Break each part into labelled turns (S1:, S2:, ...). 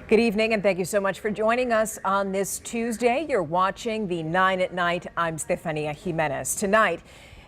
S1: Good evening, and thank you so much for joining us on this Tuesday. You're watching the 9 at Night. I'm Stephania Jimenez. Tonight,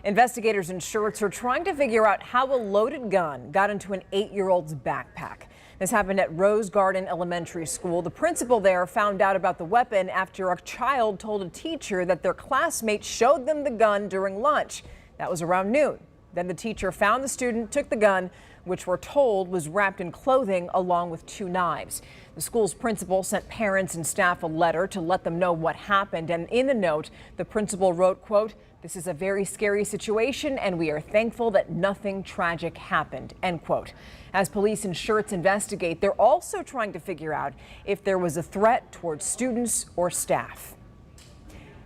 S1: investigators in Schertz are trying to figure out how a loaded gun got into an 8-year-old's backpack. This happened at Rose Garden Elementary School. The principal there found out about the weapon after a child told a teacher that their classmate showed them the gun during lunch. That was around noon. Then the teacher found the student, took the gun, which we're told was wrapped in clothing along with 2 knives. The school's principal sent parents and staff a letter to let them know what happened. And in the note, the principal wrote, quote, "This is a very scary situation and we are thankful that nothing tragic happened," end quote. As police in Schertz investigate, they're also trying to figure out if there was a threat towards students or staff.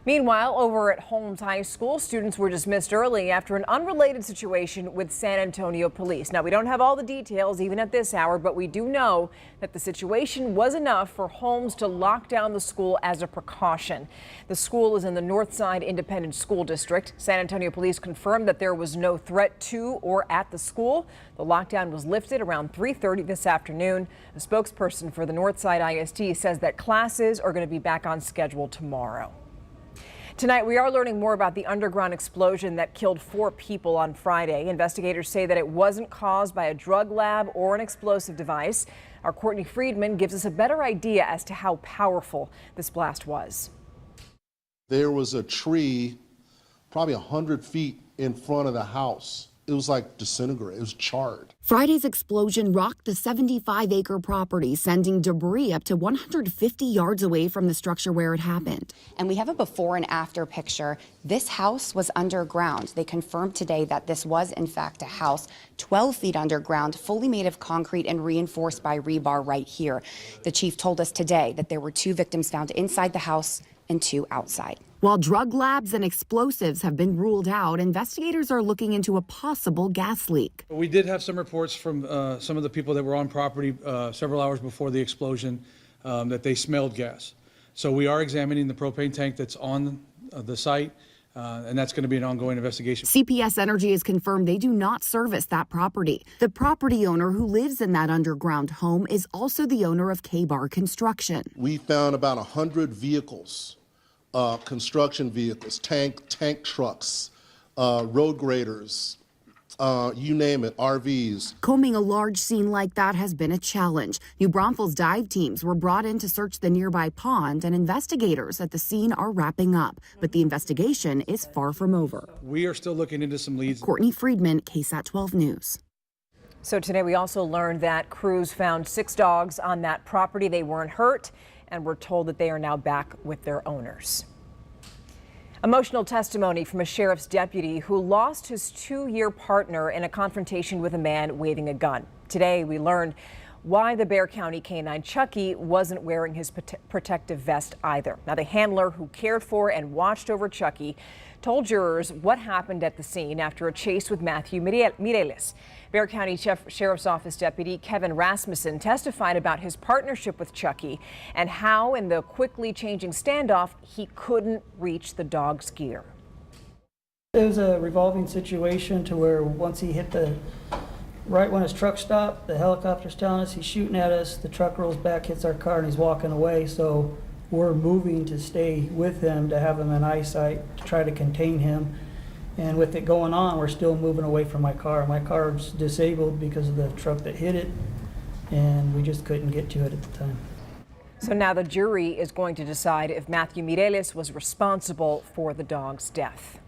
S1: Meanwhile, over at Holmes High School, students were dismissed early after an unrelated situation with San Antonio police. Now, we don't have all the details even at this hour, but we do know that the situation was enough for Holmes to lock down the school as a precaution. The school is in the Northside Independent School District. San Antonio police confirmed that there was no threat to or at the school. The lockdown was lifted around 3:30 this afternoon. A spokesperson for the Northside ISD says that classes are going to be back on schedule tomorrow. Tonight, we are learning more about the underground explosion that killed 4 people on Friday. Investigators say that it wasn't caused by a drug lab or an explosive device. Our Courtney Friedman gives us a better idea as to how powerful this blast was.
S2: There was a tree probably 100 feet in front of the house. It was like disintegrated. It was charred.
S3: Friday's explosion rocked the 75-acre property, sending debris up to 150 yards away from the structure where it happened.
S4: And we have a before and after picture. This house was underground. They confirmed today that this was, in fact, a house 12 feet underground, fully made of concrete and reinforced by rebar right here. The chief told us today that there were 2 victims found inside the house and 2 outside.
S3: While drug labs and explosives have been ruled out, investigators are looking into a possible gas leak.
S5: We did have some reports from some of the people that were on property several hours before the explosion that they smelled gas. So we are examining the propane tank that's on the site, and that's going to be an ongoing investigation.
S3: CPS Energy has confirmed they do not service that property. The property owner who lives in that underground home is also the owner of K-Bar Construction.
S2: We found about 100 vehicles, construction vehicles, tank trucks, road graders, you name it, RVs.
S3: Combing a large scene like that has been a challenge. New Braunfels dive teams were brought in to search the nearby pond, and investigators at the scene are wrapping up. But the investigation is far from over.
S5: We are still looking into some leads.
S3: Courtney Friedman, KSAT 12 News.
S1: So today we also learned that crews found 6 dogs on that property. They weren't hurt, and we're told that they are now back with their owners. Emotional testimony from a sheriff's deputy who lost his 2-year partner in a confrontation with a man waving a gun. Today we learned why the Bexar County K-9 Chucky wasn't wearing his protective vest either. Now, the handler who cared for and watched over Chucky told jurors what happened at the scene after a chase with Matthew Mireles. Bexar County Sheriff's Office Deputy Kevin Rasmussen testified about his partnership with Chucky and how, in the quickly changing standoff, he couldn't reach the dog's gear.
S6: It was a revolving situation to where once he hit right when his truck stopped, the helicopter's telling us he's shooting at us, the truck rolls back, hits our car, and he's walking away. So we're moving to stay with him, to have him in eyesight, to try to contain him. And with it going on, we're still moving away from my car. My car's disabled because of the truck that hit it, and we just couldn't get to it at the time.
S1: So now the jury is going to decide if Matthew Mireles was responsible for the dog's death.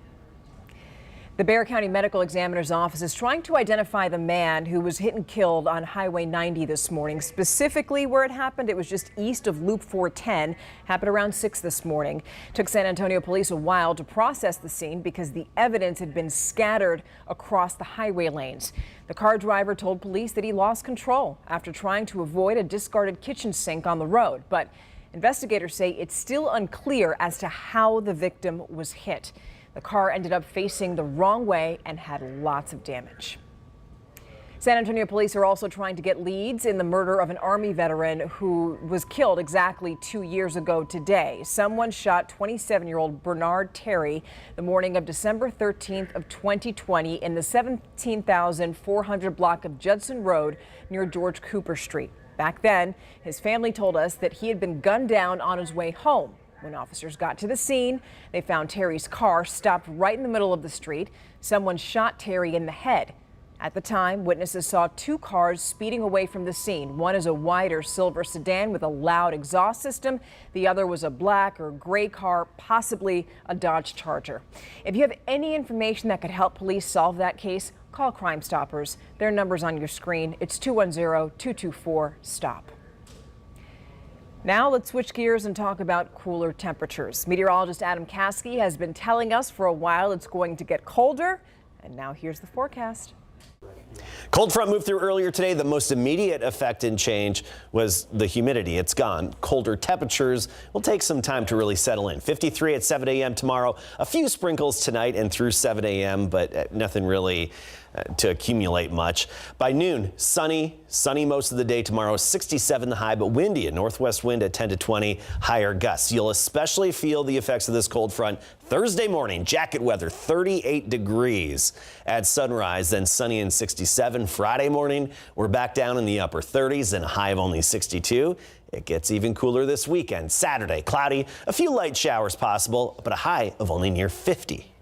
S1: The Bexar County Medical Examiner's Office is trying to identify the man who was hit and killed on Highway 90 this morning. Specifically where it happened, it was just east of Loop 410. Happened around 6 this morning. Took San Antonio police a while to process the scene because the evidence had been scattered across the highway lanes. The car driver told police that he lost control after trying to avoid a discarded kitchen sink on the road. But investigators say it's still unclear as to how the victim was hit. The car ended up facing the wrong way and had lots of damage. San Antonio police are also trying to get leads in the murder of an Army veteran who was killed exactly 2 years ago today. Someone shot 27-year-old Bernard Terry the morning of December 13th of 2020 in the 17,400 block of Judson Road near George Cooper Street. Back then, his family told us that he had been gunned down on his way home. When officers got to the scene, they found Terry's car stopped right in the middle of the street. Someone shot Terry in the head. At the time, witnesses saw two cars speeding away from the scene. One is a white or silver sedan with a loud exhaust system. The other was a black or gray car, possibly a Dodge Charger. If you have any information that could help police solve that case, call Crime Stoppers. Their number's on your screen. It's 210-224-STOP. Now let's switch gears and talk about cooler temperatures. Meteorologist Adam Caskey has been telling us for a while it's going to get colder, and now here's the forecast.
S7: Cold front moved through earlier today. The most immediate effect and change was the humidity. It's gone. Colder temperatures will take some time to really settle in. 53 at 7 a.m. tomorrow. A few sprinkles tonight and through 7 a.m., but nothing really to accumulate much. By noon, sunny most of the day tomorrow. 67 the high, but windy. A northwest wind at 10 to 20, higher gusts. You'll especially feel the effects of this cold front Thursday morning. Jacket weather, 38 degrees at sunrise, then sunny and 67. Friday morning, we're back down in the upper 30s and a high of only 62. It gets even cooler this weekend. Saturday, cloudy, a few light showers possible, but a high of only near 50.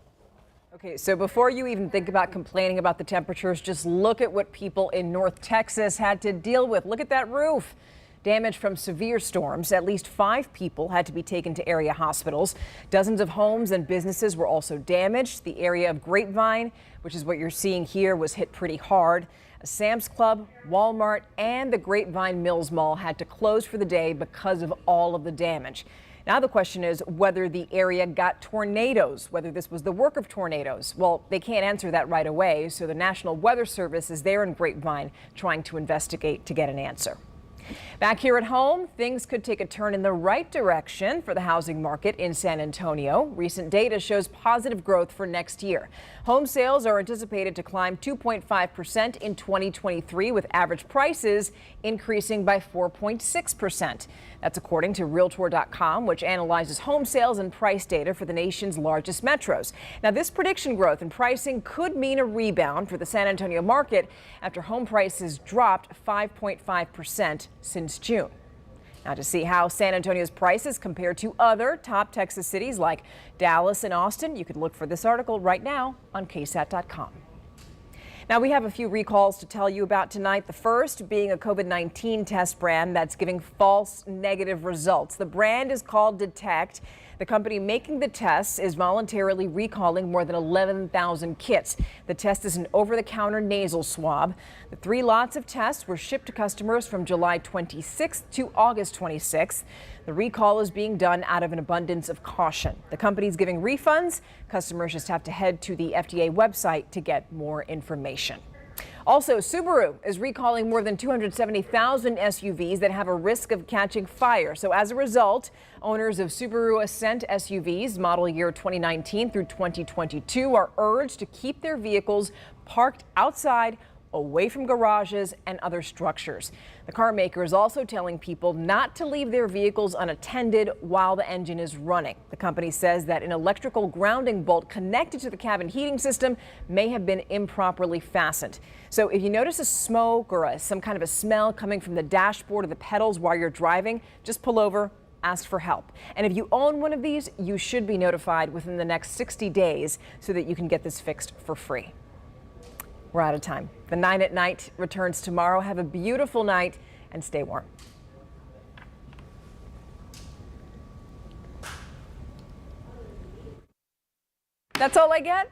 S1: Okay, so before you even think about complaining about the temperatures, just look at what people in North Texas had to deal with. Look at that roof. Damage from severe storms. At least 5 people had to be taken to area hospitals. Dozens of homes and businesses were also damaged. The area of Grapevine, which is what you're seeing here, was hit pretty hard. A Sam's Club, Walmart, and the Grapevine Mills Mall had to close for the day because of all of the damage. Now the question is whether the area got tornadoes, whether this was the work of tornadoes. Well, they can't answer that right away, so the National Weather Service is there in Grapevine trying to investigate to get an answer. Back here at home, things could take a turn in the right direction for the housing market in San Antonio. Recent data shows positive growth for next year. Home sales are anticipated to climb 2.5% in 2023, with average prices increasing by 4.6%. That's according to Realtor.com, which analyzes home sales and price data for the nation's largest metros. Now, this prediction growth in pricing could mean a rebound for the San Antonio market after home prices dropped 5.5% since June. Now, to see how San Antonio's prices compare to other top Texas cities like Dallas and Austin, you can look for this article right now on KSAT.com. Now, we have a few recalls to tell you about tonight. The first being a COVID-19 test brand that's giving false negative results. The brand is called Detect. The company making the tests is voluntarily recalling more than 11,000 kits. The test is an over-the-counter nasal swab. The 3 lots of tests were shipped to customers from July 26th to August 26th. The recall is being done out of an abundance of caution. The company's giving refunds. Customers just have to head to the FDA website to get more information. Also, Subaru is recalling more than 270,000 SUVs that have a risk of catching fire. So as a result, owners of Subaru Ascent SUVs model year 2019 through 2022 are urged to keep their vehicles parked outside, away from garages and other structures. The car maker is also telling people not to leave their vehicles unattended while the engine is running. The company says that an electrical grounding bolt connected to the cabin heating system may have been improperly fastened. So if you notice a smoke or some kind of a smell coming from the dashboard or the pedals while you're driving, just pull over, ask for help. And if you own one of these, you should be notified within the next 60 days so that you can get this fixed for free. We're out of time. The 9 at Night returns tomorrow. Have a beautiful night and stay warm. That's all I get.